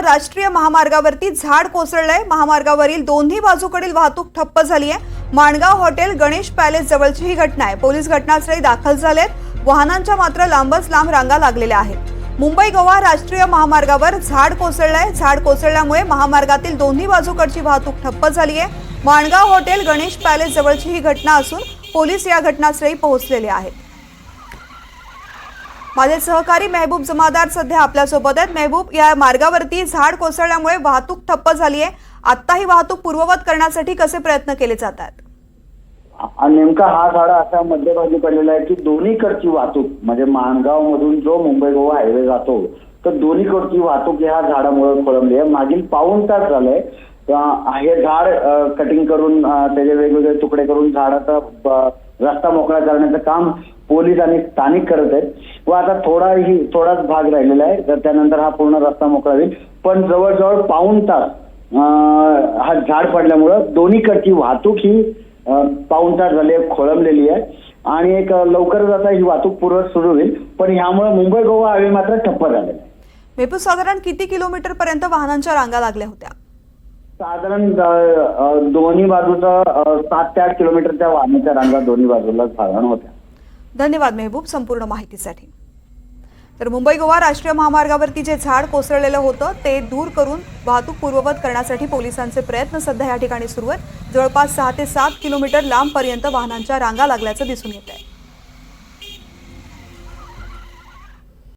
राष्ट्रीय महामार्गावरती झाड कोसळलंय। महामार्गावरील दोन्ही बाजूकडील वाहतूक ठप्प झाली आहे। माणगाव हॉटेल गणेश पॅलेस जवळची ही घटना आहे। पोलीस घटनास्थळी दाखल झालेत। वाहनांच्या मात्र लांबच लांब रांगा लागलेल्या आहेत। मुंबई गोवा राष्ट्रीय महामार्गावर झाड कोसळलंय। झाड कोसळल्यामुळे महामार्गातील दोन्ही बाजूकडची वाहतूक ठप्प झाली आहे। माणगाव हॉटेल गणेश पॅलेस जवळची ही घटना असून पोलीस या घटनास्थळी पोहोचलेले आहेत। माझे सहकारी मेहबूब जमादार सध्या आपल्या सोबत आहेत। मेहबूब, या मार्गावरती झाड कोसळल्यामुळे वाहतूक ठप्प झाली आहे। आता ही वाहतूक पूर्ववत करण्यासाठी कसे प्रयत्न केले जातात? नेमका हा झाडा असा मध्यभागी पडलेला आहे की दोन्हीकडची वाहतूक म्हणजे माणगाव मधून जो मुंबई गोवा हायवे जातो तर दोन्हीकडची वाहतूक या झाडामुळे खोळंबली आहे। मागील पाऊण तास झालंय हे झाड कटिंग करून त्याचे वेगवेगळे तुकडे करून झाडाचा रस्ता मोकळा करण्याचं काम पोलीस आणि स्थानिक करत आहेत व आता थोडाच भाग राहिलेला आहे। तर त्यानंतर हा पूर्ण रस्ता मोकळा होईल। पण जवळजवळ पाऊण तास हा झाड पडल्यामुळं दोन्हीकडची वाहतूक ही पाऊण तास झाले खोळंबलेली आहे आणि एक लवकरच आता ही वाहतूक पूर्ववत सुरू होईल। पण ह्यामुळे मुंबई गोवा हायवे मात्र ठप्प झालेला आहे। मेहबूब, साधारण किती किलोमीटर पर्यंत वाहनांच्या रांगा लागल्या होत्या? साधारण दोन्ही बाजूचा 7 ते 8 किलोमीटरच्या वाहनाच्या रांगा दोन्ही बाजूला साधारण होत्या। धन्यवाद मेहबूब संपूर्ण माहितीसाठी। तर मुंबई गोवा राष्ट्रीय महामार्गावरती जे झाड कोसळलेलं होतं ते दूर करून वाहतूक पूर्ववत करण्यासाठी पोलिसांचे प्रयत्न सध्या या ठिकाणी सुरू आहेत। जवळपास 6 ते 7 किलोमीटर लांबपर्यंत वाहनांच्या रांगा लागल्याचं दिसून येत आहे।